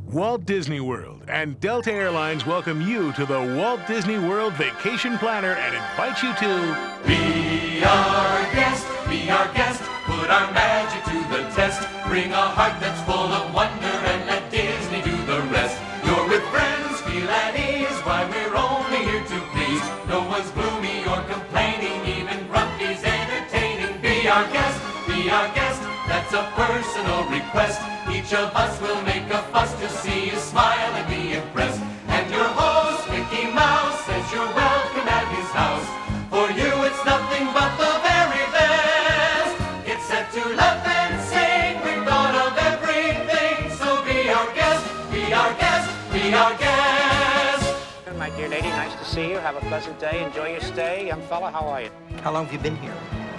Walt Disney World and Delta Airlines welcome you to the Walt Disney World Vacation Planner and invite you to be our guest, put our magic to the test. Bring a heart that's full of wonder and let Disney do the rest. You're with friends, feel at ease, why we're only here to please. No one's gloomy or complaining, even Grumpy's entertaining. Be our guest, that's a personal request. Each of us will make a fuss to see you smile and be impressed. And your host, Mickey Mouse, says you're welcome at his house. For you it's nothing but the very best. It's set to laugh and sing, we've thought of everything. So be our guest, be our guest, be our guest. My dear lady, nice to see you. Have a pleasant day. Enjoy your stay. Young fella, how are you? How long have you been here?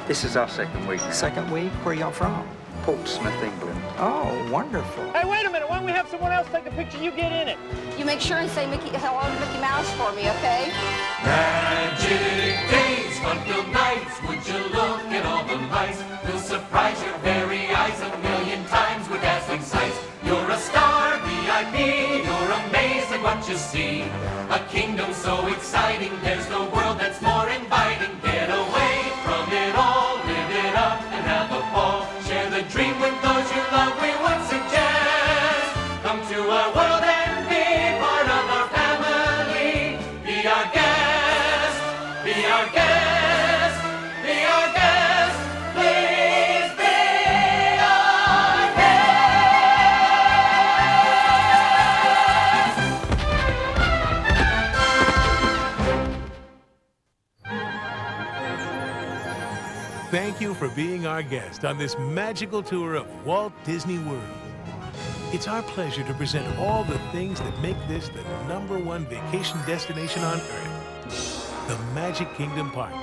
This is our second week now. Second week? Where y'all from? Portsmouth, England. Oh, wonderful. Hey, wait a minute. Why don't we have someone else take a picture? You get in it. You make sure and say hello to Mickey Mouse for me, okay? Magic days, fun-filled nights. Would you look at all the lights? We'll surprise your very eyes a million times with dazzling sights. You're a star, VIP. You're amazed at what you see. A kingdom so exciting. There's no world that's more inviting. Get away from it all, live it up, and have a ball. Share the dream with those you love. We would suggest come to our world and be part of our family. Be our guest, be our guest, be our guest. Please be our guest. Thank you for being our guest on this magical tour of Walt Disney World. It's our pleasure to present all the things that make this the #1 vacation destination on Earth. The Magic Kingdom Park,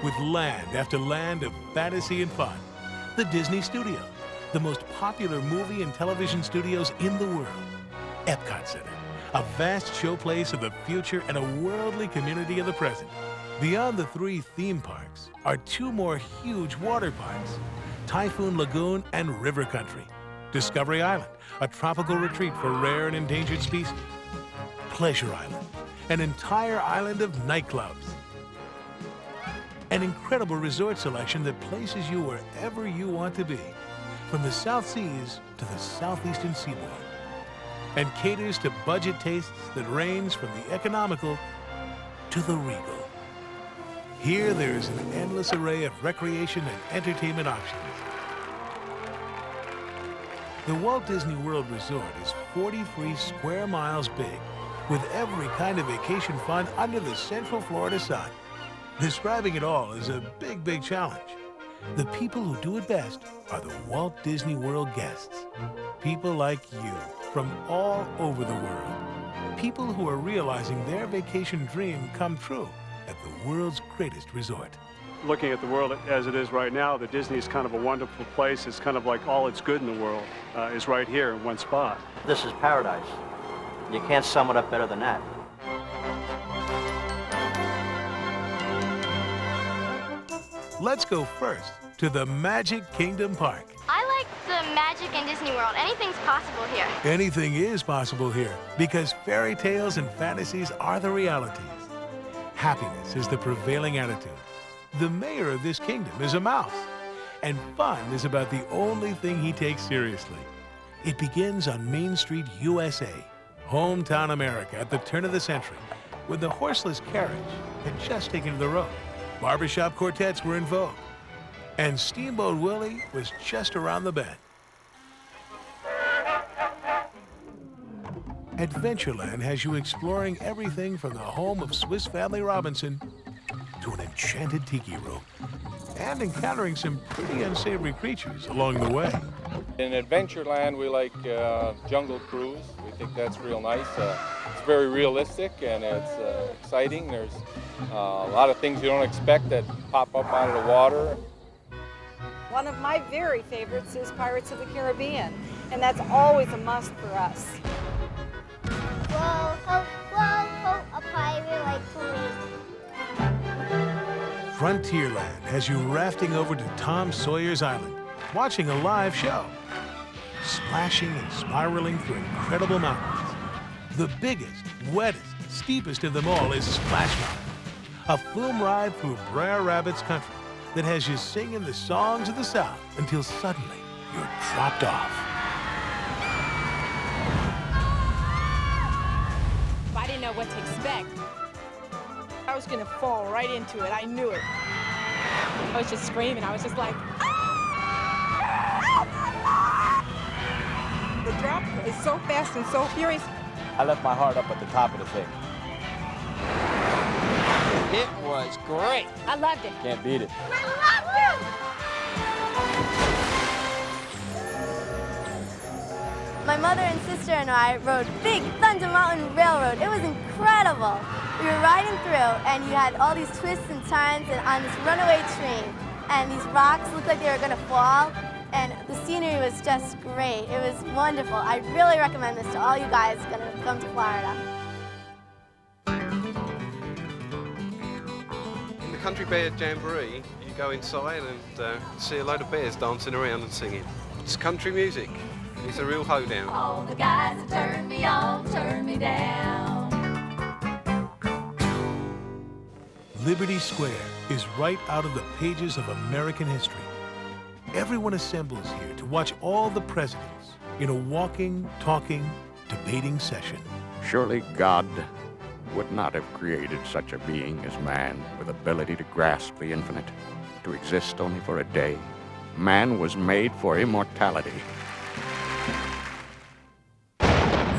with land after land of fantasy and fun. The Disney Studios, the most popular movie and television studios in the world. Epcot Center, a vast showplace of the future and a worldly community of the present. Beyond the 3 theme parks are 2 more huge water parks, Typhoon Lagoon and River Country. Discovery Island, a tropical retreat for rare and endangered species. Pleasure Island, an entire island of nightclubs. An incredible resort selection that places you wherever you want to be, from the South Seas to the southeastern seaboard, and caters to budget tastes that range from the economical to the regal. Here, there is an endless array of recreation and entertainment options. The Walt Disney World Resort is 43 square miles big, with every kind of vacation fun under the Central Florida sun. Describing it all is a big, big challenge. The people who do it best are the Walt Disney World guests. People like you from all over the world. People who are realizing their vacation dream come true at the world's greatest resort. Looking at the world as it is right now, the Disney is kind of a wonderful place. It's kind of like all that's good in the world is right here in one spot. This is paradise. You can't sum it up better than that. Let's go first to the Magic Kingdom Park. I like the magic in Disney World. Anything's possible here. Anything is possible here because fairy tales and fantasies are the realities. Happiness is the prevailing attitude. The mayor of this kingdom is a mouse, and fun is about the only thing he takes seriously. It begins on Main Street, USA, hometown America at the turn of the century, when the horseless carriage had just taken to the road. Barbershop quartets were in vogue, and Steamboat Willie was just around the bend. Adventureland has you exploring everything from the home of Swiss Family Robinson to an enchanted tiki room, and encountering some pretty unsavory creatures along the way. In Adventureland, we like Jungle Cruise. We think that's real nice. It's very realistic and it's exciting. There's a lot of things you don't expect that pop up out of the water. One of my very favorites is Pirates of the Caribbean, and that's always a must for us. Whoa, ho, a pirate like to me. Frontierland has you rafting over to Tom Sawyer's Island, watching a live show. splashing and spiraling through incredible mountains. The biggest, wettest, steepest of them all is Splash Mountain, a flume ride through Brer Rabbit's country that has you singing the songs of the South until suddenly you're dropped off. I didn't know what to expect. I was gonna fall right into it. I knew it. I was just screaming. I was just like, ah! The drop is so fast and so furious. I left my heart up at the top of the thing. It was great. I loved it. Can't beat it. I loved it! My mother and sister and I rode Big Thunder Mountain Railroad. It was incredible. We were riding through, and you had all these twists and turns and on this runaway train, and these rocks looked like they were going to fall, and the scenery was just great. It was wonderful. I really recommend this to all you guys going to come to Florida. In the Country Bear Jamboree, you go inside and see a load of bears dancing around and singing. It's country music. It's a real hoedown. All the guys that turn me on, turn me down. Liberty Square is right out of the pages of American history. Everyone assembles here to watch all the presidents in a walking, talking, debating session. Surely God would not have created such a being as man with ability to grasp the infinite, to exist only for a day. Man was made for immortality.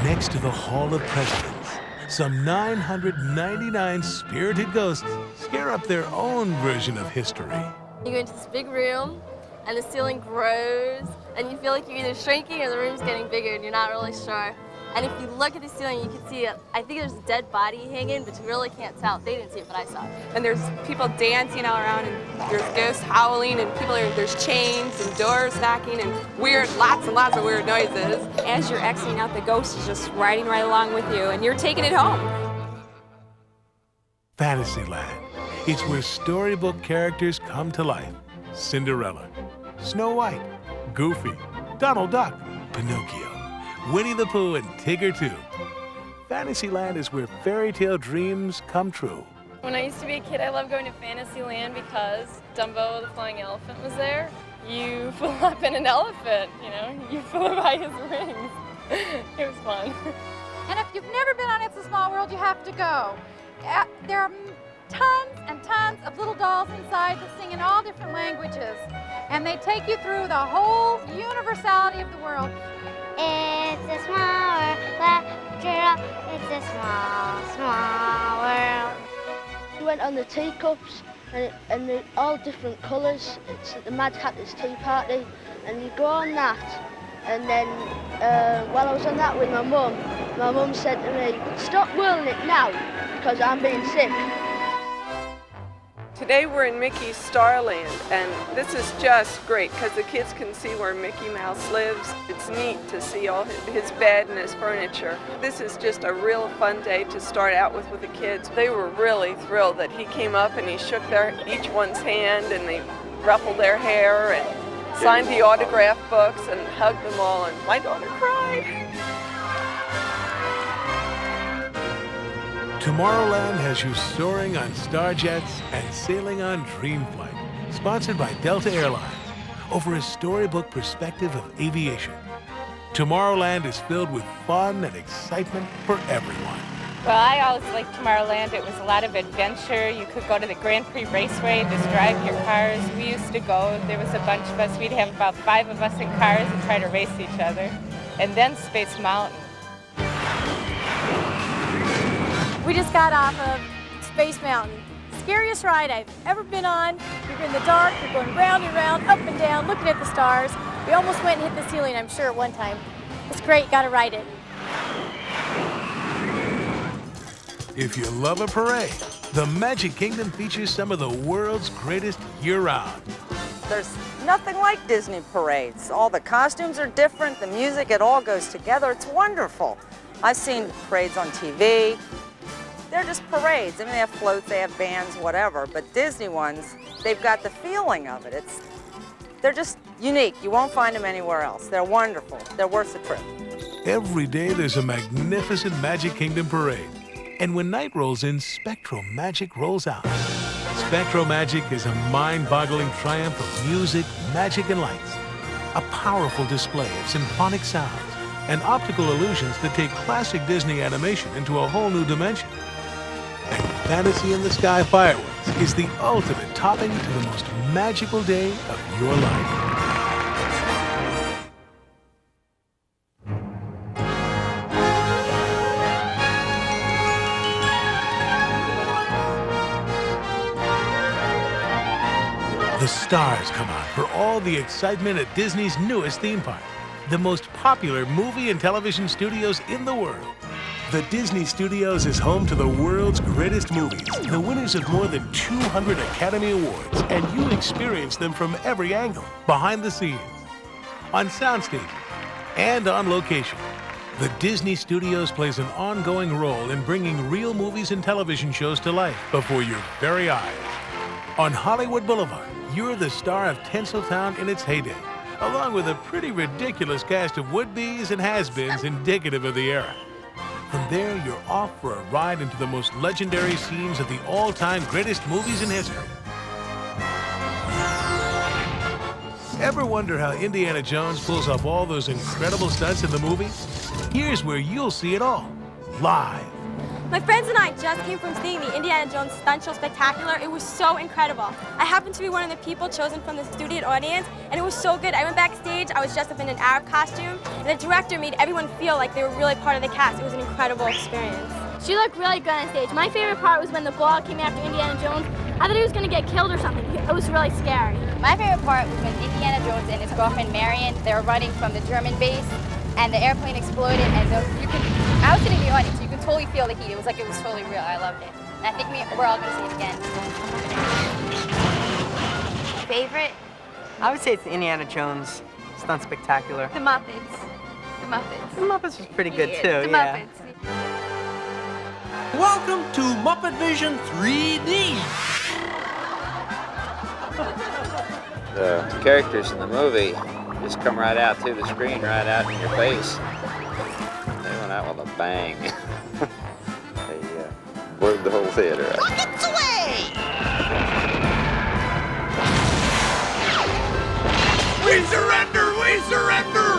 Next to the Hall of Presidents, some 999 spirited ghosts scare up their own version of history. You go into this big room, and the ceiling grows, and you feel like you're either shrinking or the room's getting bigger, and you're not really sure. And if you look at the ceiling, you can see, I think there's a dead body hanging, but you really can't tell. They didn't see it, but I saw it. And there's people dancing all around, and there's ghosts howling, and there's chains and doors knocking, and lots and lots of weird noises. As you're exiting out, the ghost is just riding right along with you, and you're taking it home. Fantasyland. It's where storybook characters come to life. Cinderella, Snow White, Goofy, Donald Duck, Pinocchio, Winnie the Pooh, and Tigger too. Fantasyland is where fairy tale dreams come true. When I used to be a kid, I loved going to Fantasyland because Dumbo the flying elephant was there. You flew up in an elephant, you flew by his wings. It was fun. And if you've never been on It's a Small World, you have to go. There are tons and tons of little dolls inside that sing in all different languages. And they take you through the whole universality of the world. It's a small world, it's a small, small world. We went on the teacups, and they're all different colours. It's at the Mad Hatter's Tea Party, and you go on that. And then, while I was on that with my mum said to me, "Stop whirling it now, because I'm being sick." Today we're in Mickey's Starland, and this is just great because the kids can see where Mickey Mouse lives. It's neat to see all his bed and his furniture. This is just a real fun day to start out with the kids. They were really thrilled that he came up and he shook each one's hand, and they ruffled their hair and signed the autograph books and hugged them all, and my daughter cried. Tomorrowland has you soaring on Starjets and sailing on Dreamflight, sponsored by Delta Airlines, over a storybook perspective of aviation. Tomorrowland is filled with fun and excitement for everyone. Well, I always liked Tomorrowland. It was a lot of adventure. You could go to the Grand Prix Raceway, just drive your cars. We used to go, there was a bunch of us, we'd have about 5 of us in cars and try to race each other. And then Space Mountain. We just got off of Space Mountain. Scariest ride I've ever been on. You're in the dark, you're going round and round, up and down, looking at the stars. We almost went and hit the ceiling, I'm sure, at one time. It's great, gotta ride it. If you love a parade, the Magic Kingdom features some of the world's greatest year-round. There's nothing like Disney parades. All the costumes are different, the music, it all goes together. It's wonderful. I've seen parades on TV. They're just parades. I mean, they have floats, they have bands, whatever. But Disney ones, they've got the feeling of it. They're just unique. You won't find them anywhere else. They're wonderful. They're worth the trip. Every day there's a magnificent Magic Kingdom parade. And when night rolls in, Spectral Magic rolls out. Spectral Magic is a mind-boggling triumph of music, magic, and lights. A powerful display of symphonic sounds and optical illusions that take classic Disney animation into a whole new dimension. And Fantasy in the Sky Fireworks is the ultimate topping to the most magical day of your life. The stars come out for all the excitement at Disney's newest theme park, the most popular movie and television studios in the world. The Disney Studios is home to the world's greatest movies, the winners of more than 200 Academy Awards, and you experience them from every angle, behind the scenes, on soundstage, and on location. The Disney Studios plays an ongoing role in bringing real movies and television shows to life before your very eyes. On Hollywood Boulevard, you're the star of Tinseltown in its heyday, along with a pretty ridiculous cast of would-bes and has-beens indicative of the era. From there, you're off for a ride into the most legendary scenes of the all-time greatest movies in history. Ever wonder how Indiana Jones pulls off all those incredible stunts in the movie? Here's where you'll see it all, live. My friends and I just came from seeing the Indiana Jones Stunt Show Spectacular. It was so incredible. I happened to be one of the people chosen from the student audience, and it was so good. I went backstage, I was dressed up in an Arab costume, and the director made everyone feel like they were really part of the cast. It was an incredible experience. She looked really good on stage. My favorite part was when the ball came after Indiana Jones. I thought he was going to get killed or something. It was really scary. My favorite part was when Indiana Jones and his girlfriend Marion, they were running from the German base, and the airplane exploded, and I was sitting in the audience, so you could totally feel the heat. It was like it was totally real. I loved it. And I think we're all going to see it again. Favorite? I would say it's the Indiana Jones Stunt Spectacular. The Muppets. The Muppets. The Muppets was pretty good too, The Muppets. Welcome to Muppet Vision 3D. The characters in the movie just come right out through the screen, right out in your face. They went out with a bang. They blew the whole theater out. Buckets away! We surrender! We surrender!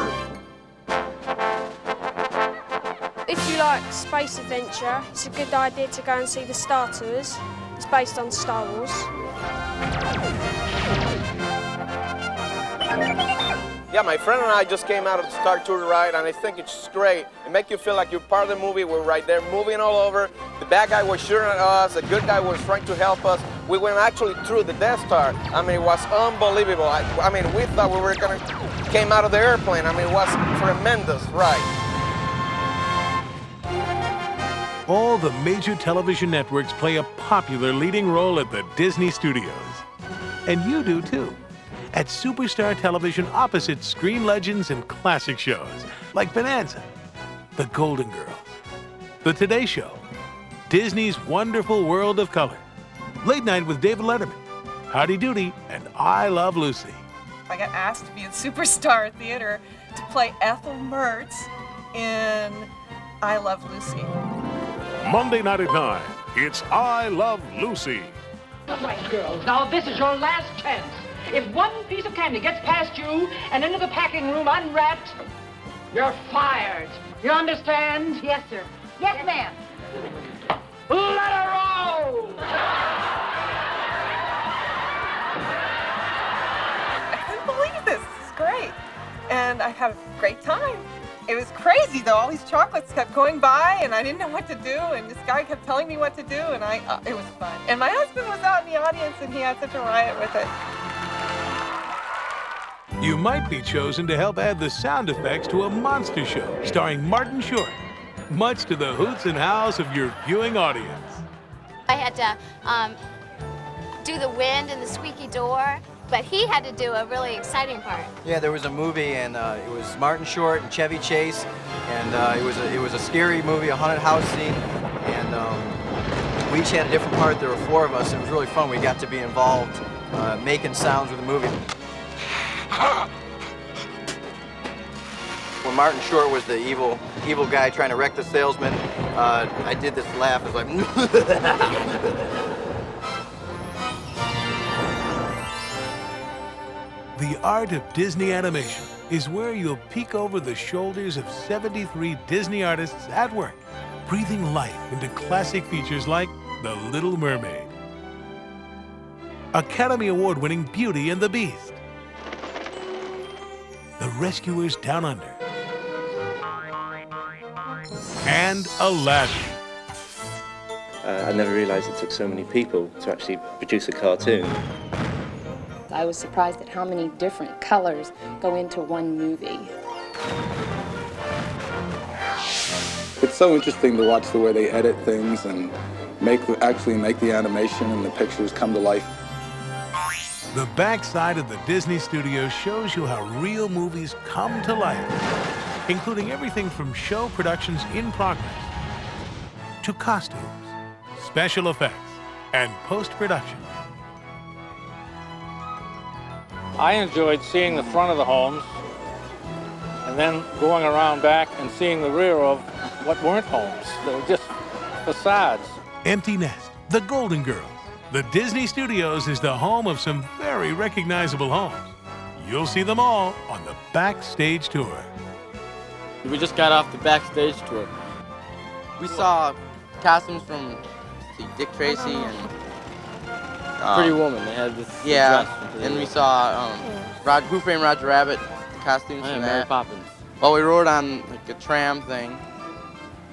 If you like space adventure, it's a good idea to go and see the Star Tours. It's based on Star Wars. Yeah, my friend and I just came out of the Star Tour ride, and I think it's great. It makes you feel like you're part of the movie. We're right there moving all over. The bad guy was shooting at us. The good guy was trying to help us. We went actually through the Death Star. I mean, it was unbelievable. I mean, we thought we were going to came out of the airplane. I mean, it was tremendous ride. All the major television networks play a popular leading role at the Disney Studios. And you do too. At Superstar Television opposite screen legends and classic shows like Bonanza, The Golden Girls, The Today Show, Disney's Wonderful World of Color, Late Night with David Letterman, Howdy Doody, and I Love Lucy. I got asked to be at Superstar Theater to play Ethel Mertz in I Love Lucy. Monday night at 9, it's I Love Lucy. All right, girls, now this is your last chance. If one piece of candy gets past you and into the packing room unwrapped, you're fired. You understand? Yes, sir. Yes, ma'am. Let her roll! I couldn't believe this. This is great. And I had a great time. It was crazy, though. All these chocolates kept going by, and I didn't know what to do, and this guy kept telling me what to do, and it was fun. And my husband was out in the audience, and he had such a riot with it. You might be chosen to help add the sound effects to a monster show starring Martin Short, much to the hoots and howls of your viewing audience. I had to do the wind and the squeaky door, but he had to do a really exciting part. Yeah, there was a movie, and it was Martin Short and Chevy Chase, and it was a scary movie, a haunted house scene, and we each had a different part. There were 4 of us. It was really fun. We got to be involved making sounds with the movie. When Martin Short was the evil guy trying to wreck the salesman, I did this laugh. It's like. The art of Disney animation is where you'll peek over the shoulders of 73 Disney artists at work, breathing life into classic features like The Little Mermaid, Academy Award-winning Beauty and the Beast, The Rescuers Down Under, and Aladdin. I never realized it took so many people to actually produce a cartoon. I was surprised at how many different colors go into one movie. It's so interesting to watch the way they edit things and actually make the animation and the pictures come to life. The backside of the Disney Studios shows you how real movies come to life, including everything from show productions in progress to costumes, special effects, and post-production. I enjoyed seeing the front of the homes and then going around back and seeing the rear of what weren't homes. They were just facades. Empty Nest, The Golden Girls. The Disney Studios is the home of some very recognizable homes. You'll see them all on the Backstage Tour. We just got off the Backstage Tour. We saw costumes from Dick Tracy and Pretty Woman. They had this yeah, dress from Pretty and we Woman. saw Who Framed Roger Rabbit costumes Yeah, from Mary that. Poppins. Well, we rode on like a tram thing.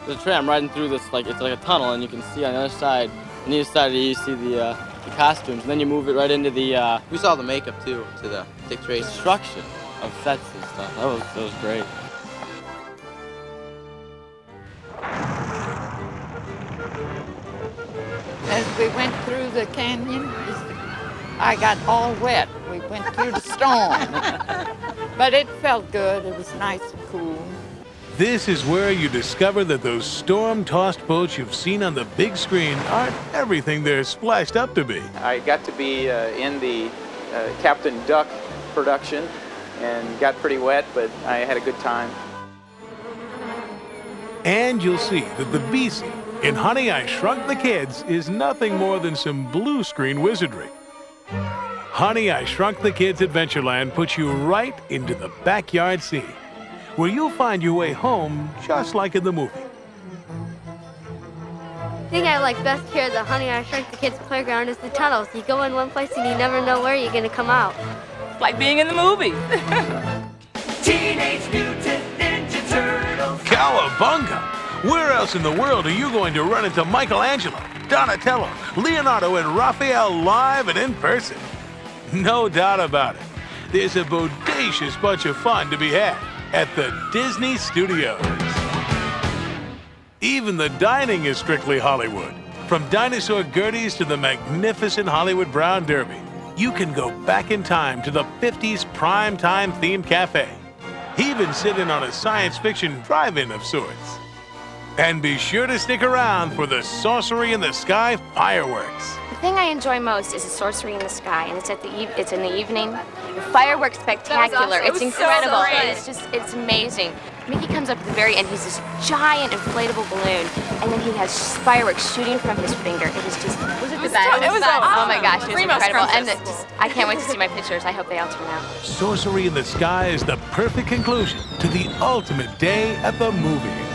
There's a tram riding through this, like it's like a tunnel, and you can see on the other side, on either side, you see the costumes, and then you move it right into the. We saw the makeup too, to the Dick Tracy. Construction of sets and stuff. That was great. As we went through the canyon, I got all wet. We went through the storm. But it felt good. It was nice and cool. This is where you discover that those storm-tossed boats you've seen on the big screen aren't everything they're splashed up to be. I got to be in the Captain Duck production and got pretty wet, but I had a good time. And you'll see that the bee scene in Honey, I Shrunk the Kids is nothing more than some blue screen wizardry. Honey, I Shrunk the Kids Adventureland puts you right into the backyard scene, where you'll find your way home just like in the movie. The thing I like best here at the Honey, I Shrunk the Kids playground is the tunnels. You go in one place and you never know where you're going to come out. Like being in the movie. Teenage Mutant Ninja Turtles. Cowabunga! Where else in the world are you going to run into Michelangelo, Donatello, Leonardo, and Raphael live and in person? No doubt about it. There's a bodacious bunch of fun to be had at the Disney Studios. Even the dining is strictly Hollywood. From dinosaur Gerties to the magnificent Hollywood Brown Derby, you can go back in time to the 50s primetime themed cafe. Even sit in on a science fiction drive-in of sorts. And be sure to stick around for the Sorcery in the Sky fireworks. The thing I enjoy most is the Sorcery in the Sky, and it's in the evening. The fireworks spectacular. Awesome. It's It was so incredible. great. It's amazing. Mickey comes up at the very end. He's this giant inflatable balloon, and then he has fireworks shooting from his finger. It was just was it the best? It was Oh my gosh, it was Primo incredible. scrumptious. And I can't wait to see my pictures. I hope they all turn out. Sorcery in the Sky is the perfect conclusion to the ultimate day at the movies.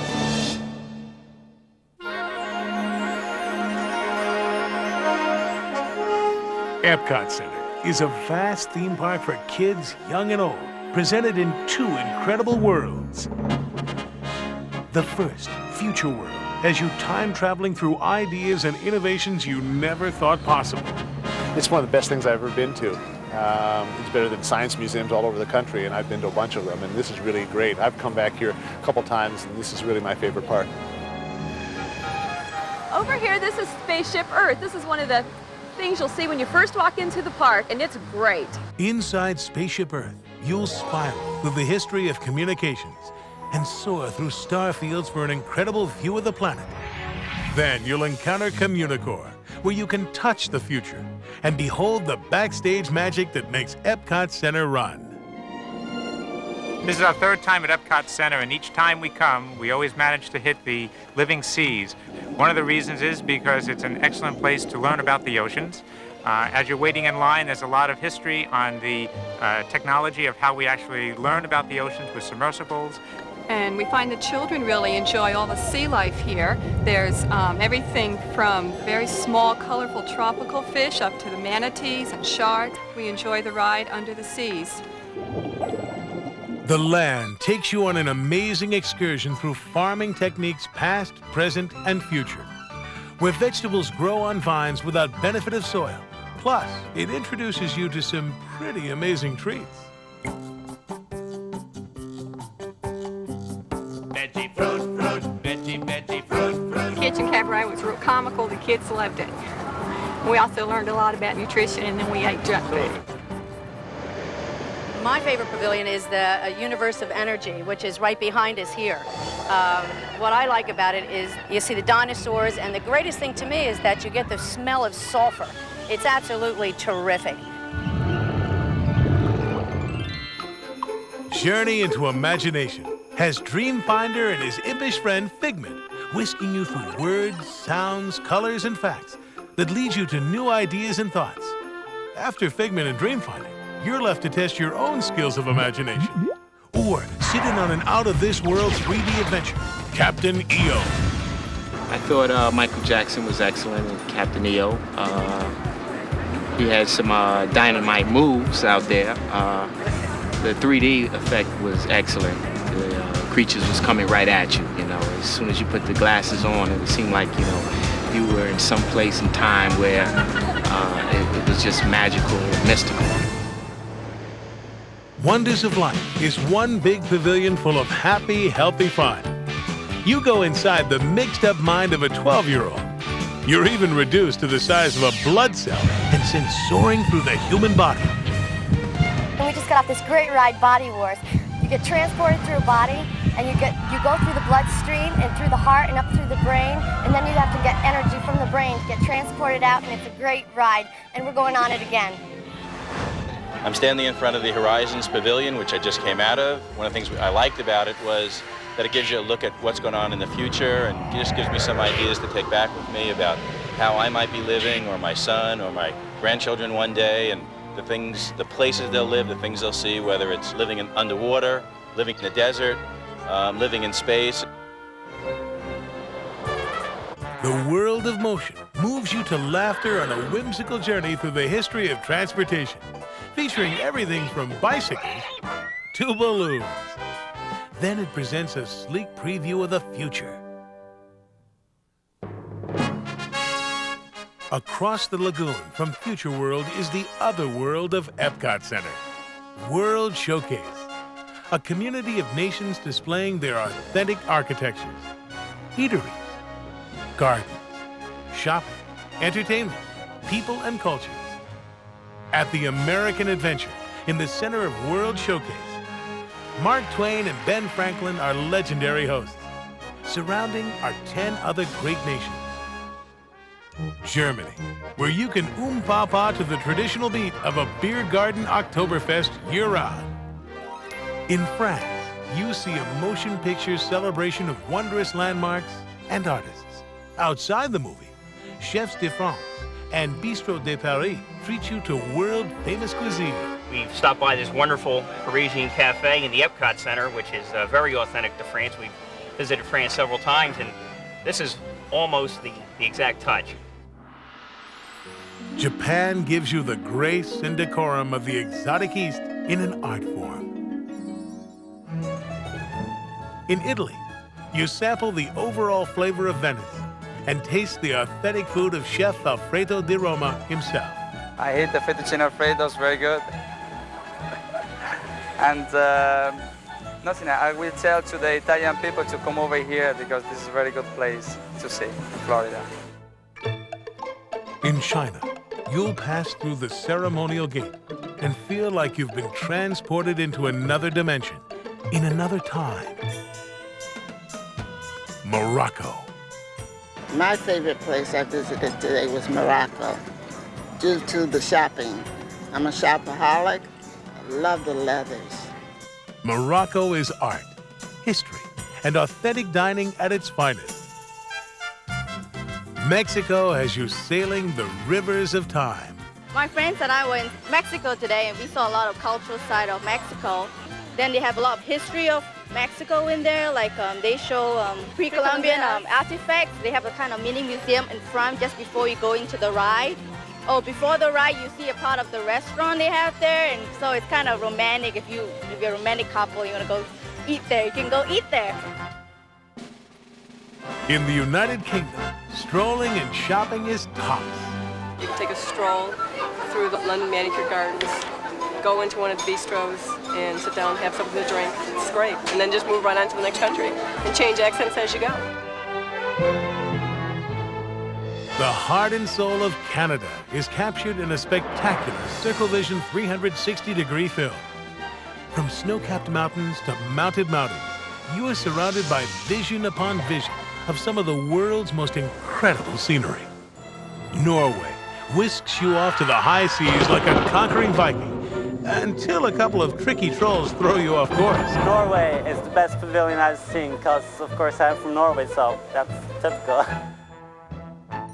Epcot Center is a vast theme park for kids, young and old, presented in two incredible worlds. The first, Future World, has you time-traveling through ideas and innovations you never thought possible. It's one of the best things I've ever been to. It's better than science museums all over the country, and I've been to a bunch of them, and this is really great. I've come back here a couple times, and this is really my favorite part. Over here, this is Spaceship Earth. This is one of the things you'll see when you first walk into the park, and it's great. Inside Spaceship Earth, you'll spiral through the history of communications and soar through star fields for an incredible view of the planet. Then you'll encounter Communicore, where you can touch the future and behold the backstage magic that makes Epcot Center run. This is our third time at Epcot Center, and each time we come, we always manage to hit the living seas. One of the reasons is because it's an excellent place to learn about the oceans. As you're waiting in line, there's a lot of history on the technology of how we actually learn about the oceans with submersibles. And we find the children really enjoy all the sea life here. There's everything from very small, colorful tropical fish up to the manatees and sharks. We enjoy the ride under the seas. The land takes you on an amazing excursion through farming techniques past, present, and future, where vegetables grow on vines without benefit of soil. Plus, it introduces you to some pretty amazing treats. Veggie fruit, fruit, veggie fruit, fruit. The kitchen cabaret was real comical. The kids loved it. We also learned a lot about nutrition, and then we ate junk food. My favorite pavilion is the Universe of Energy, which is right behind us here. What I like about it is you see the dinosaurs, and the greatest thing to me is that you get the smell of sulfur. It's absolutely terrific. Journey into imagination has Dreamfinder and his impish friend Figment whisking you through words, sounds, colors, and facts that lead you to new ideas and thoughts. After Figment and Dreamfinder, you're left to test your own skills of imagination. Or sit in on an out-of-this-world 3D adventure, Captain EO. I thought Michael Jackson was excellent in Captain EO. He had some dynamite moves out there. The 3D effect was excellent. The creatures was coming right at you, you know. As soon as you put the glasses on, it seemed like, you know, you were in some place and time where it was just magical and mystical. Wonders of Life is one big pavilion full of happy, healthy fun. You go inside the mixed-up mind of a 12-year-old. You're even reduced to the size of a blood cell and sent soaring through the human body. And we just got off this great ride, Body Wars. You get transported through a body, and you go through the bloodstream and through the heart and up through the brain, and then you have to get energy from the brain to get transported out, and it's a great ride, and we're going on it again. I'm standing in front of the Horizons Pavilion, which I just came out of. One of the things I liked about it was that it gives you a look at what's going on in the future, and it just gives me some ideas to take back with me about how I might be living, or my son, or my grandchildren one day, and the things, the places they'll live, the things they'll see, whether it's living underwater, living in the desert, living in space. The world of motion moves you to laughter on a whimsical journey through the history of transportation, featuring everything from bicycles to balloons. Then it presents a sleek preview of the future. Across the lagoon from Future World is the other world of Epcot Center, World Showcase, a community of nations displaying their authentic architectures, eateries, gardens, shopping, entertainment, people, and cultures. At the American Adventure, in the center of World Showcase, Mark Twain and Ben Franklin are legendary hosts, surrounding are 10 other great nations. Germany, where you can pa to the traditional beat of a beer garden Oktoberfest year-round. In France, you see a motion picture celebration of wondrous landmarks and artists. Outside the movie, Chefs de France and Bistro de Paris treat you to world-famous cuisine. We've stopped by this wonderful Parisian cafe in the Epcot Center, which is very authentic to France. We've visited France several times, and this is almost the exact touch. Japan gives you the grace and decorum of the exotic East in an art form. In Italy, you sample the overall flavor of Venice and taste the authentic food of Chef Alfredo di Roma himself. I eat the fettuccine Alfredo, it's very good. And nothing, I will tell to the Italian people to come over here because this is a very good place to see in Florida. In China, you'll pass through the ceremonial gate and feel like you've been transported into another dimension, in another time. Morocco. My favorite place I visited today was Morocco, due to the shopping. I'm a shopaholic, I love the leathers. Morocco is art, history, and authentic dining at its finest. Mexico has you sailing the rivers of time. My friends and I were in Mexico today, and we saw a lot of cultural side of Mexico. Then they have a lot of history of Mexico in there, like they show pre-Columbian artifacts. They have a kind of mini museum in front just before you go into the ride. Oh, before the ride, you see a part of the restaurant they have there, and so it's kind of romantic. If you're a romantic couple, you want to go eat there, you can go eat there. In the United Kingdom, strolling and shopping is tops. You can take a stroll through the London Manicure Gardens, go into one of the bistros and sit down and have something to drink. It's great. And then just move right on to the next country and change accents as you go. The heart and soul of Canada is captured in a spectacular Circle Vision 360-degree film. From snow-capped mountains to mounted mountains, you are surrounded by vision upon vision of some of the world's most incredible scenery. Norway whisks you off to the high seas like a conquering Viking, until a couple of tricky trolls throw you off course. Norway is the best pavilion I've seen, because of course I'm from Norway, so that's typical.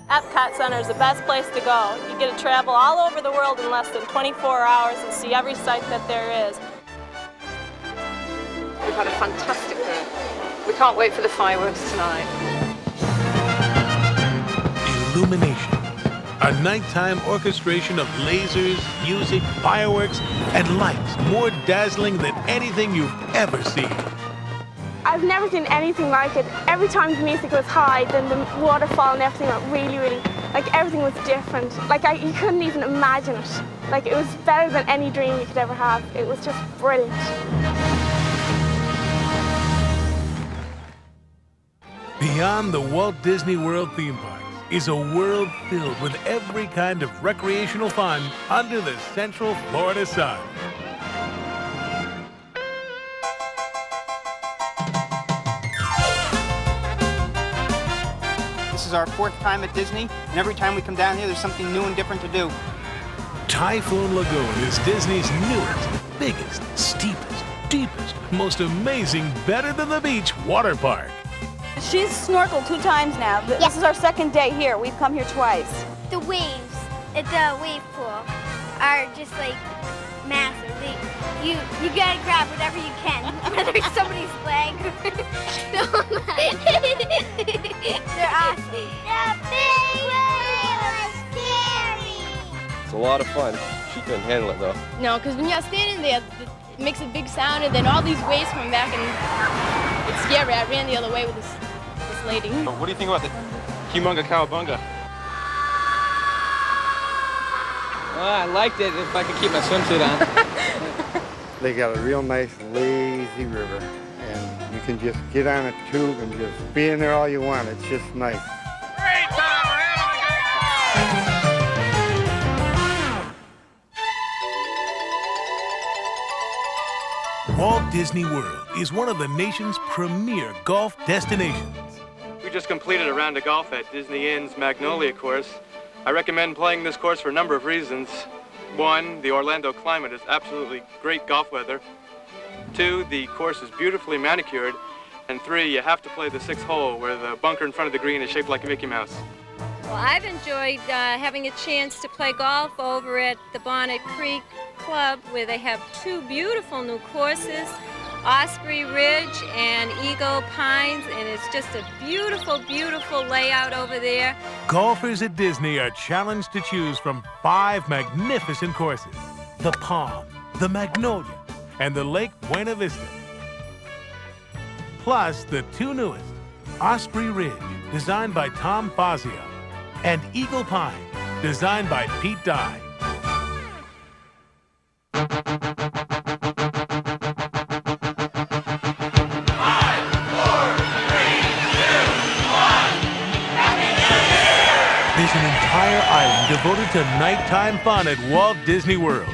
Epcot Center is the best place to go. You get to travel all over the world in less than 24 hours and see every site that there is. We've had a fantastic day. We can't wait for the fireworks tonight. Illumination, a nighttime orchestration of lasers, music, fireworks, and lights more dazzling than anything you've ever seen. I've never seen anything like it. Every time the music was high, then the waterfall and everything went really, like everything was different. Like you couldn't even imagine it. Like it was better than any dream you could ever have. It was just brilliant. Beyond the Walt Disney World theme parks is a world filled with every kind of recreational fun under the Central Florida sun. This is our 4th time at Disney, and every time we come down here, there's something new and different to do. Typhoon Lagoon is Disney's newest, biggest, steepest, deepest, most amazing, better than the beach water park. She's snorkeled 2 times now. This is our 2nd day here. We've come here twice. The waves at the wave pool are just like massive. You gotta grab whatever you can, whether it's somebody's leg. They're awesome. The big wave was scary. It's a lot of fun. She couldn't handle it though. No, because when you're standing there, it makes a big sound, and then all these waves come back, and it's scary. I ran the other way with this lady. What do you think about the Humunga Cowabunga? I liked it if I could keep my swimsuit on. They got a real nice, lazy river, and you can just get on a tube and just be in there all you want. It's just nice. Great time! We're having a good time! Walt Disney World is one of the nation's premier golf destinations. We just completed a round of golf at Disney Inn's Magnolia course. I recommend playing this course for a number of reasons. 1, the Orlando climate is absolutely great golf weather. 2, the course is beautifully manicured. And 3, you have to play the 6th hole where the bunker in front of the green is shaped like a Mickey Mouse. Well, I've enjoyed having a chance to play golf over at the Bonnet Creek Club, where they have 2 beautiful new courses, Osprey Ridge and Eagle Pines, and it's just a beautiful, beautiful layout over there. Golfers at Disney are challenged to choose from 5 magnificent courses: the Palm, the Magnolia, and the Lake Buena Vista. Plus the 2 newest, Osprey Ridge, designed by Tom Fazio, and Eagle Pine, designed by Pete Dye. There's an entire island devoted to nighttime fun at Walt Disney World.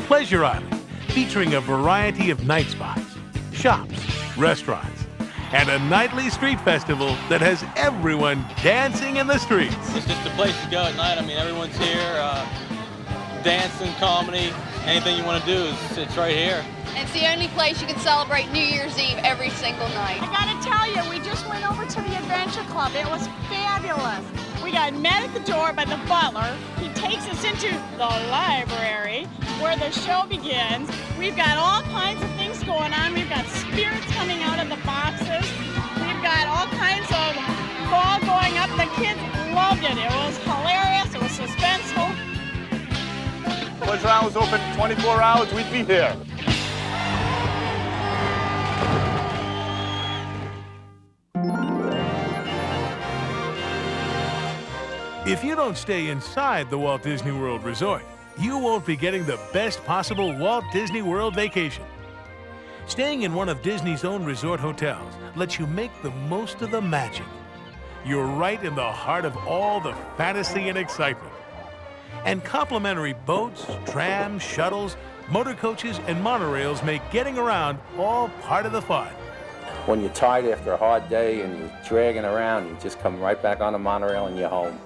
Pleasure Island, featuring a variety of night spots, shops, restaurants, and a nightly street festival that has everyone dancing in the streets. It's just a place to go at night. I mean, everyone's here, dancing, comedy, anything you want to do, it's right here. It's the only place you can celebrate New Year's Eve every single night. I gotta tell you, we just went over to the Adventure Club. It was fabulous. We got met at the door by the butler. He takes us into the library where the show begins. We've got all kinds of things going on. We've got spirits coming out of the boxes. We've got all kinds of ball going up. The kids loved it. It was hilarious. It was suspenseful. Pleasure Island was open 24 hours, we'd be here. If you don't stay inside the Walt Disney World Resort, you won't be getting the best possible Walt Disney World vacation. Staying in one of Disney's own resort hotels lets you make the most of the magic. You're right in the heart of all the fantasy and excitement. And complimentary boats, trams, shuttles, motor coaches, and monorails make getting around all part of the fun. When you're tired after a hard day and you're dragging around, you just come right back on the monorail and you're home.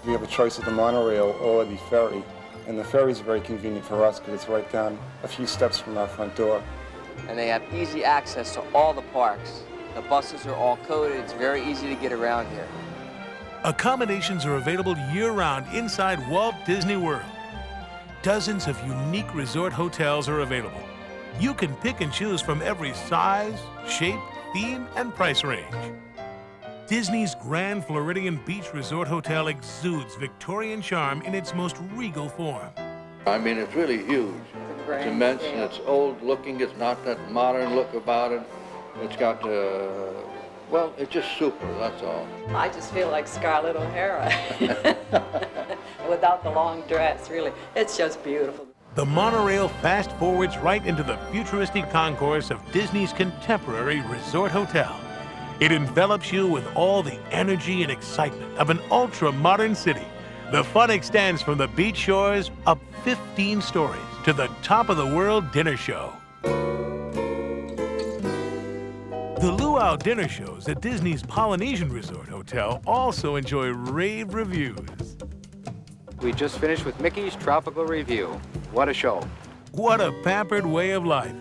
We have a choice of the monorail or the ferry, and the ferry is very convenient for us because it's right down a few steps from our front door. And they have easy access to all the parks. The buses are all coded. It's very easy to get around here. Accommodations are available year-round inside Walt Disney World. Dozens of unique resort hotels are available. You can pick and choose from every size, shape, theme, and price range. Disney's Grand Floridian Beach Resort Hotel exudes Victorian charm in its most regal form. I mean, it's really huge. It's immense, and it's old-looking. It's not that modern look about it. It's got, well, it's just super, that's all. I just feel like Scarlett O'Hara without the long dress, really. It's just beautiful. The monorail fast forwards right into the futuristic concourse of Disney's contemporary resort hotel. It envelops you with all the energy and excitement of an ultra-modern city. The fun extends from the beach shores up 15 stories to the top of the world dinner show. The luau dinner shows at Disney's Polynesian Resort Hotel also enjoy rave reviews. We just finished with Mickey's Tropical Review. What a show. What a pampered way of life.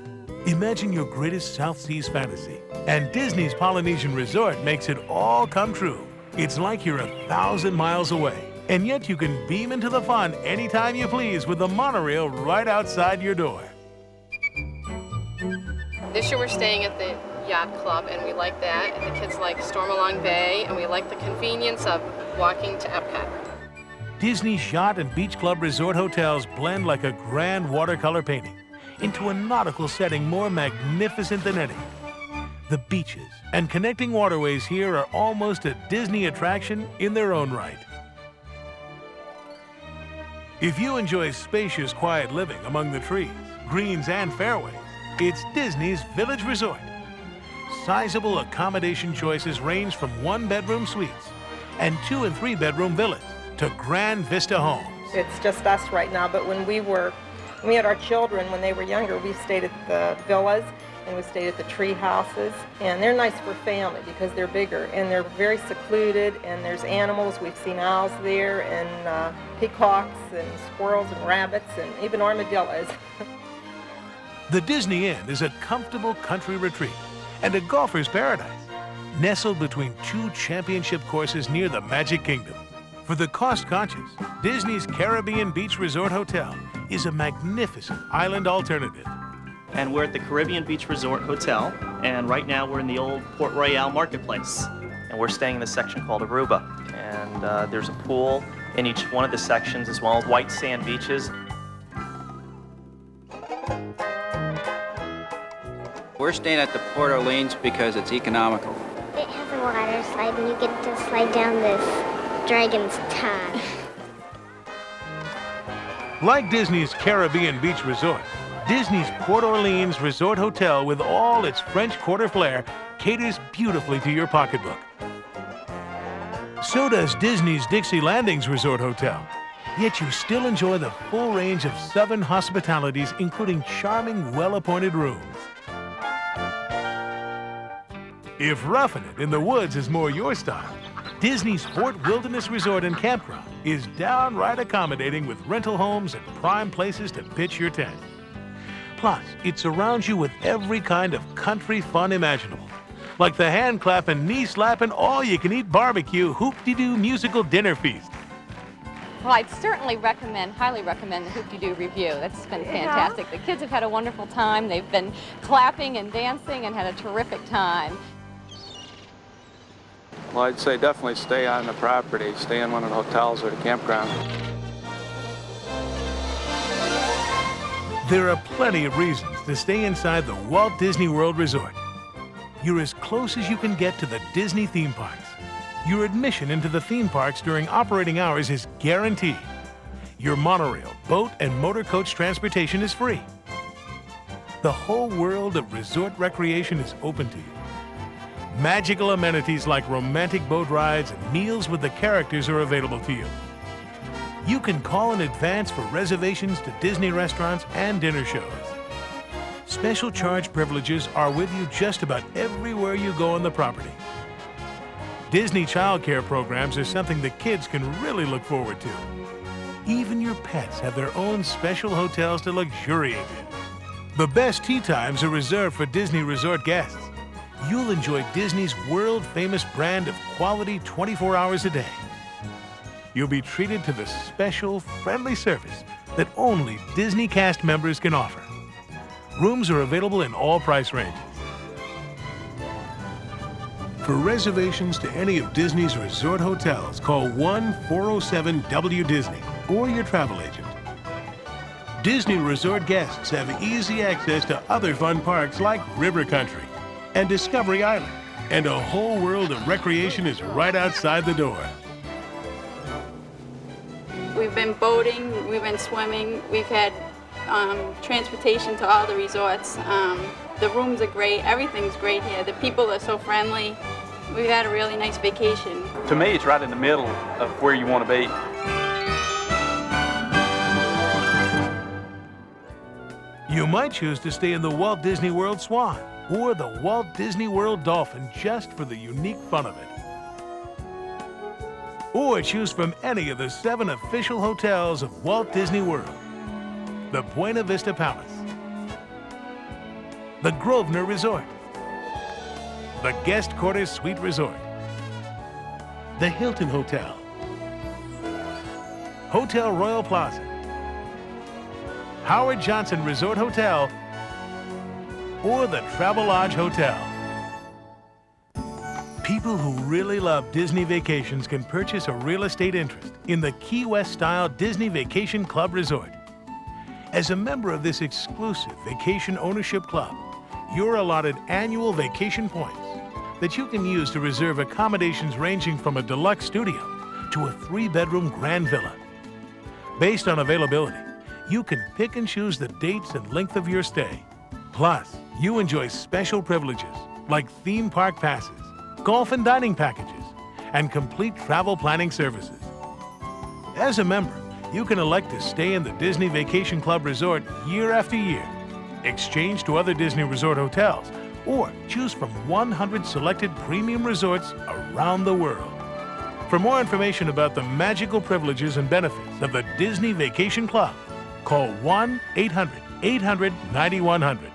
Imagine your greatest South Seas fantasy, and Disney's Polynesian Resort makes it all come true. It's like you're 1,000 miles away, and yet you can beam into the fun anytime you please with the monorail right outside your door. This year we're staying at the Yacht Club, and we like that. And the kids like Stormalong Bay, and we like the convenience of walking to Epcot. Disney's Yacht and Beach Club Resort hotels blend like a grand watercolor painting into a nautical setting more magnificent than any. The beaches and connecting waterways here are almost a Disney attraction in their own right. If you enjoy spacious, quiet living among the trees, greens, and fairways, it's Disney's Village Resort. Sizable accommodation choices range from one-bedroom suites and 2- and 3-bedroom villas to Grand Vista homes. It's just us right now, but when we had our children when they were younger, we stayed at the villas and we stayed at the tree houses, and they're nice for family because they're bigger and they're very secluded, and there's animals. We've seen owls there and peacocks and squirrels and rabbits and even armadillos. The Disney Inn is a comfortable country retreat and a golfer's paradise, nestled between 2 championship courses near the Magic Kingdom. For the cost-conscious, Disney's Caribbean Beach Resort Hotel is a magnificent island alternative. And we're at the Caribbean Beach Resort Hotel, and right now we're in the old Port Royale Marketplace. And we're staying in the section called Aruba. And there's a pool in each one of the sections, as well as white sand beaches. We're staying at the Port Orleans because it's economical. It has a water slide, and you get to slide down this dragon's tongue. Like Disney's Caribbean Beach Resort, Disney's Port Orleans Resort Hotel, with all its French Quarter flair, caters beautifully to your pocketbook. So does Disney's Dixie Landings Resort Hotel. Yet you still enjoy the full range of Southern hospitalities, including charming, well-appointed rooms. If roughing it in the woods is more your style, Disney's Fort Wilderness Resort and Campground is downright accommodating with rental homes and prime places to pitch your tent. Plus, it surrounds you with every kind of country fun imaginable, like the hand-clapping, knee-slapping, all-you-can-eat barbecue hoop-de-doo musical dinner feast. Well, I'd certainly highly recommend the Hoop-de-Doo Review. That's been fantastic. The kids have had a wonderful time. They've been clapping and dancing and had a terrific time. Well, I'd say definitely stay on the property. Stay in one of the hotels or the campground. There are plenty of reasons to stay inside the Walt Disney World Resort. You're as close as you can get to the Disney theme parks. Your admission into the theme parks during operating hours is guaranteed. Your monorail, boat, and motor coach transportation is free. The whole world of resort recreation is open to you. Magical amenities like romantic boat rides and meals with the characters are available to you. You can call in advance for reservations to Disney restaurants and dinner shows. Special charge privileges are with you just about everywhere you go on the property. Disney child care programs are something the kids can really look forward to. Even your pets have their own special hotels to luxuriate in. The best tea times are reserved for Disney resort guests. You'll enjoy Disney's world-famous brand of quality 24 hours a day. You'll be treated to the special, friendly service that only Disney cast members can offer. Rooms are available in all price ranges. For reservations to any of Disney's resort hotels, call 1-407-WDisney or your travel agent. Disney resort guests have easy access to other fun parks like River Country and Discovery Island, and a whole world of recreation is right outside the door. We've been boating, we've been swimming, we've had transportation to all the resorts. The rooms are great, everything's great here. The people are so friendly. We've had a really nice vacation. To me, it's right in the middle of where you want to be. You might choose to stay in the Walt Disney World Swan or the Walt Disney World Dolphin just for the unique fun of it. Or choose from any of the 7 official hotels of Walt Disney World. The Buena Vista Palace, the Grosvenor Resort, the Guest Quarters Suite Resort, the Hilton Hotel, Hotel Royal Plaza, Howard Johnson Resort Hotel, or the Travelodge Hotel. People who really love Disney vacations can purchase a real estate interest in the Key West-style Disney Vacation Club Resort. As a member of this exclusive vacation ownership club, you're allotted annual vacation points that you can use to reserve accommodations ranging from a deluxe studio to a 3-bedroom grand villa. Based on availability, you can pick and choose the dates and length of your stay. Plus, you enjoy special privileges like theme park passes, golf and dining packages, and complete travel planning services. As a member, you can elect to stay in the Disney Vacation Club Resort year after year, exchange to other Disney Resort hotels, or choose from 100 selected premium resorts around the world. For more information about the magical privileges and benefits of the Disney Vacation Club, call 1-800-800-9100.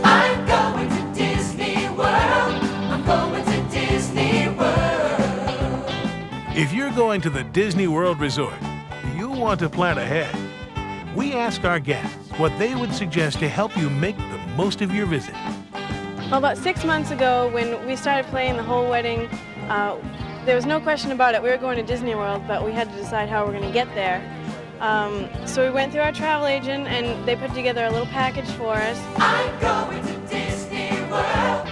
I'm going to Disney World. I'm going to Disney World. If you're going to the Disney World Resort, you'll want to plan ahead. We ask our guests what they would suggest to help you make the most of your visit. Well, about 6 months ago, when we started playing the whole wedding, there was no question about it. We were going to Disney World, but we had to decide how we're going to get there. So we went through our travel agent, and they put together a little package for us. I'm going to Disney World.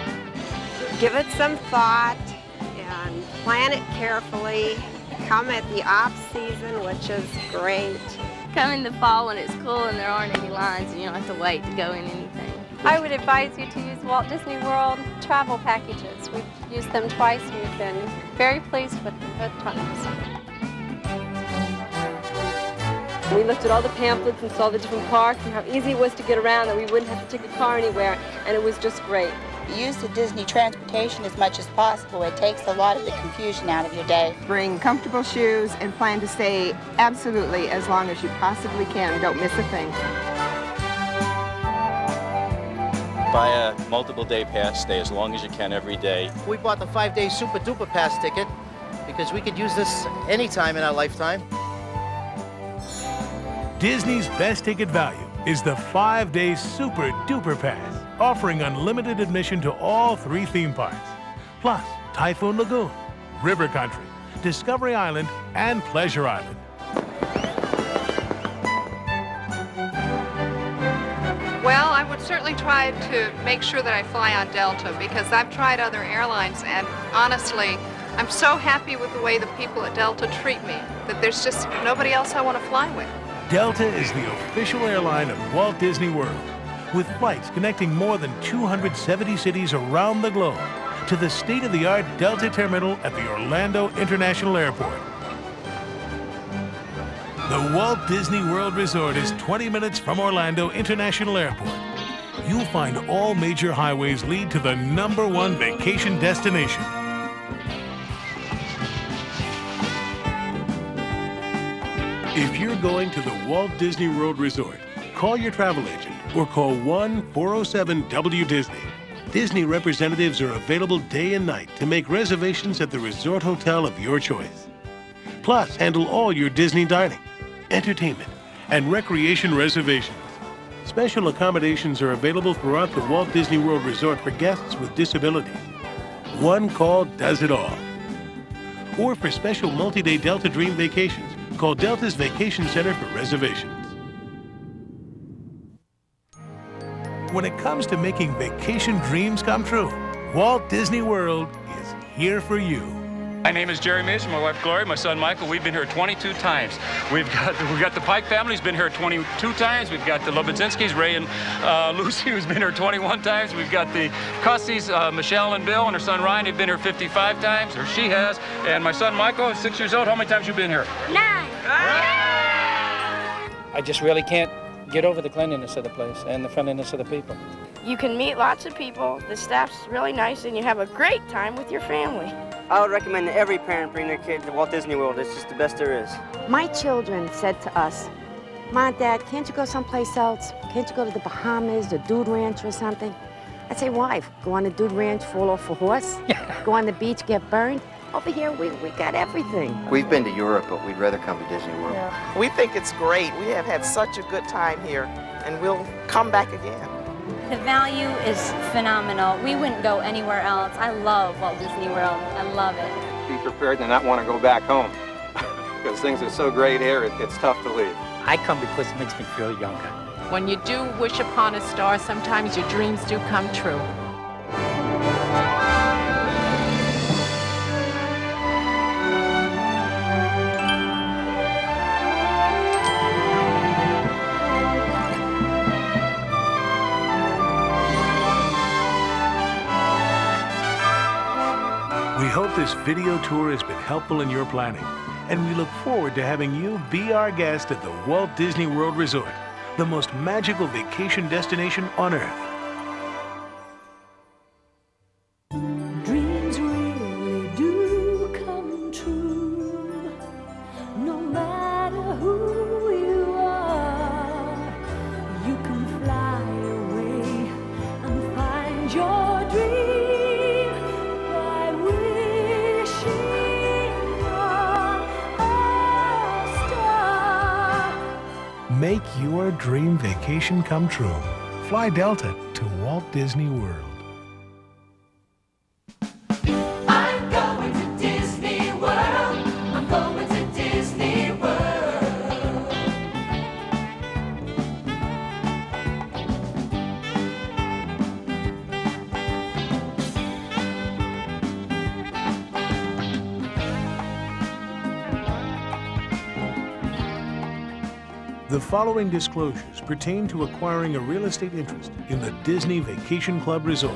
Give it some thought and plan it carefully. Come at the off-season, which is great. Come in the fall when it's cool and there aren't any lines and you don't have to wait to go in anything. I would advise you to use Walt Disney World travel packages. We've used them twice and we've been very pleased with them both times. We looked at all the pamphlets and saw the different parks and how easy it was to get around, that we wouldn't have to take a car anywhere, and it was just great. Use the Disney transportation as much as possible. It takes a lot of the confusion out of your day. Bring comfortable shoes and plan to stay absolutely as long as you possibly can. Don't miss a thing. Buy a multiple day pass, stay as long as you can every day. We bought the 5-day Super Duper Pass ticket because we could use this anytime in our lifetime. Disney's best ticket value is the 5-day Super Duper Pass, offering unlimited admission to all 3 theme parks, plus Typhoon Lagoon, River Country, Discovery Island, and Pleasure Island. Well, I would certainly try to make sure that I fly on Delta because I've tried other airlines and honestly, I'm so happy with the way the people at Delta treat me that there's just nobody else I want to fly with. Delta is the official airline of Walt Disney World, with flights connecting more than 270 cities around the globe to the state-of-the-art Delta terminal at the Orlando International Airport. The Walt Disney World Resort is 20 minutes from Orlando International Airport. You'll find all major highways lead to the #1 vacation destination. If you're going to the Walt Disney World Resort, call your travel agent or call 1-407-WDisney. Disney representatives are available day and night to make reservations at the resort hotel of your choice. Plus, handle all your Disney dining, entertainment, and recreation reservations. Special accommodations are available throughout the Walt Disney World Resort for guests with disabilities. One call does it all. Or for special multi-day Delta Dream vacations, call Delta's Vacation Center for reservations. When it comes to making vacation dreams come true, Walt Disney World is here for you. My name is Jerry Mason, my wife Gloria, my son Michael. We've been here 22 times. We've got the Pike family's been here 22 times. We've got the Lobodzinskis, Ray and Lucy, who's been here 21 times. We've got the Cusseys, Michelle and Bill, and her son Ryan have been here 55 times, or she has. And my son Michael is 6 years old. How many times you been here? 9. I just really can't get over the cleanliness of the place and the friendliness of the people. You can meet lots of people, the staff's really nice, and you have a great time with your family. I would recommend that every parent bring their kid to Walt Disney World. It's just the best there is. My children said to us, Mom, Dad, can't you go someplace else? Can't you go to the Bahamas, the Dude Ranch or something? I'd say, why? Go on the Dude Ranch, fall off a horse? Go on the beach, get burned? Over here, we got everything. We've been to Europe, but we'd rather come to Disney World. Yeah. We think it's great. We have had such a good time here, and we'll come back again. The value is phenomenal. We wouldn't go anywhere else. I love Walt Disney World. I love it. Be prepared to not want to go back home because things are so great here, it's tough to leave. I come because it makes me feel younger. When you do wish upon a star, sometimes your dreams do come true. We hope this video tour has been helpful in your planning, and we look forward to having you be our guest at the Walt Disney World Resort, the most magical vacation destination on Earth. Dreams really do come true, no matter who you are. You can fly away and find your dream. Make your dream vacation come true. Fly Delta to Walt Disney World. I'm going to Disney World. I'm going to Disney World. The following disclosures pertain to acquiring a real estate interest in the Disney Vacation Club Resort.